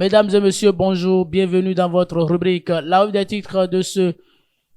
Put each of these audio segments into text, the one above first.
Mesdames et messieurs, bonjour, bienvenue dans votre rubrique La Revue des titres de ce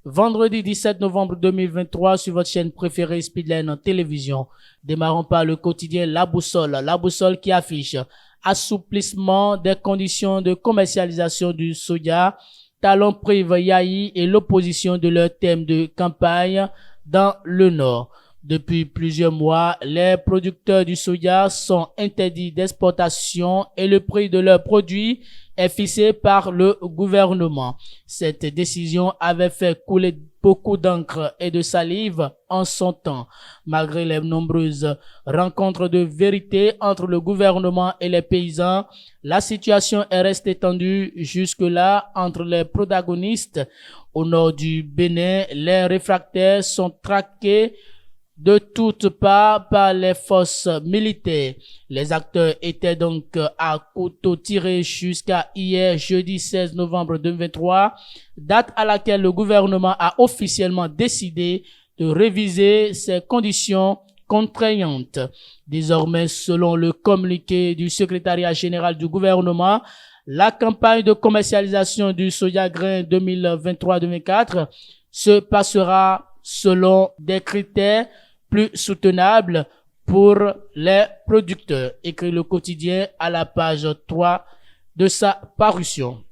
vendredi 17 novembre 2023 sur votre chaîne préférée Speedline Télévision. Démarrons par le quotidien La Boussole qui affiche assouplissement des conditions de commercialisation du soja, Talon prive Yahi et l'opposition de leur thème de campagne dans le Nord. Depuis plusieurs mois, les producteurs du soja sont interdits d'exportation et le prix de leurs produits est fixé par le gouvernement. Cette décision avait fait couler beaucoup d'encre et de salive en son temps. Malgré les nombreuses rencontres de vérité entre le gouvernement et les paysans, la situation est restée tendue jusque-là entre les protagonistes. Au nord du Bénin, les réfractaires sont traqués de toutes parts par les forces militaires. Les acteurs étaient donc à couteau tiré jusqu'à hier, jeudi 16 novembre 2023, date à laquelle le gouvernement a officiellement décidé de réviser ses conditions contraignantes. Désormais, selon le communiqué du secrétariat général du gouvernement, la campagne de commercialisation du soja grain 2023-2024 se passera selon des critères plus soutenables pour les producteurs, écrit le quotidien à la page 3 de sa parution.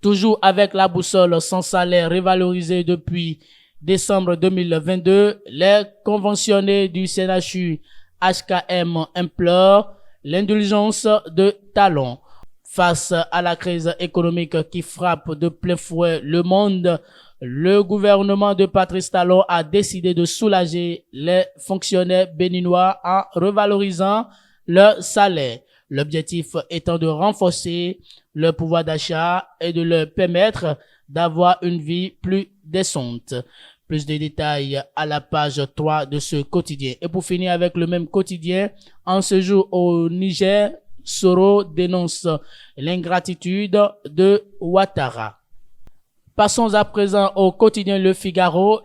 Toujours avec la boussole, sans salaire révalorisé depuis décembre 2022, les conventionnés du CNHU HKM implorent l'indulgence de Talon. Face à la crise économique qui frappe de plein fouet le monde, le gouvernement de Patrice Talon a décidé de soulager les fonctionnaires béninois en revalorisant leur salaire. L'objectif étant de renforcer leur pouvoir d'achat et de leur permettre d'avoir une vie plus décente. Plus de détails à la page 3 de ce quotidien. Et pour finir avec le même quotidien, en ce jour au Niger, Soro dénonce l'ingratitude de Ouattara. Passons à présent au quotidien Le Figaro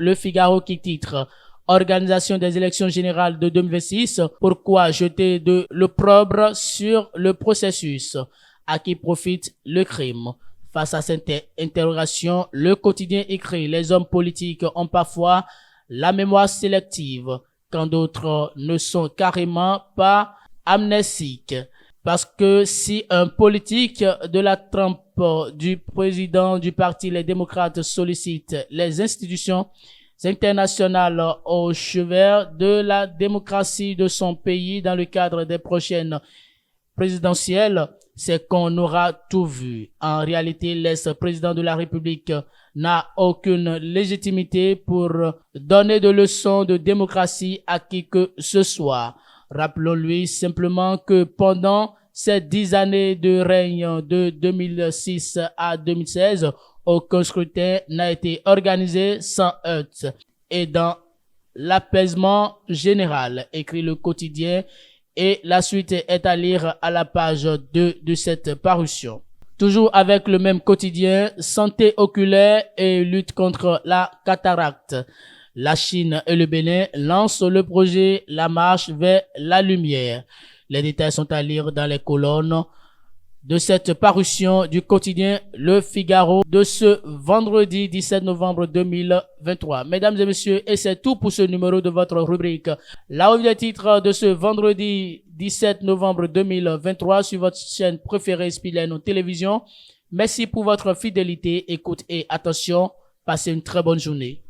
qui titre « Organisation des élections générales de 2026, pourquoi jeter de l'opprobre sur le processus? À qui profite le crime ?» Face à cette interrogation, le quotidien écrit « Les hommes politiques ont parfois la mémoire sélective, quand d'autres ne sont carrément pas amnésiques. » Parce que si un politique de la trempe du président du parti Les Démocrates sollicite les institutions internationales au chevet de la démocratie de son pays dans le cadre des prochaines présidentielles, c'est qu'on aura tout vu. En réalité, l'ex-président de la République n'a aucune légitimité pour donner de leçons de démocratie à qui que ce soit. Rappelons-lui simplement que pendant ces 10 années de règne de 2006 à 2016, aucun scrutin n'a été organisé sans heurts et dans l'apaisement général, écrit le quotidien, et la suite est à lire à la page 2 de cette parution. Toujours avec le même quotidien, santé oculaire et lutte contre la cataracte. La Chine et le Bénin lancent le projet La Marche vers la Lumière. Les détails sont à lire dans les colonnes de cette parution du quotidien Le Figaro de ce vendredi 17 novembre 2023. Mesdames et messieurs, et c'est tout pour ce numéro de votre rubrique La Revue des titres de ce vendredi 17 novembre 2023 sur votre chaîne préférée Speedline Télévision. Merci pour votre fidélité, écoute et attention. Passez une très bonne journée.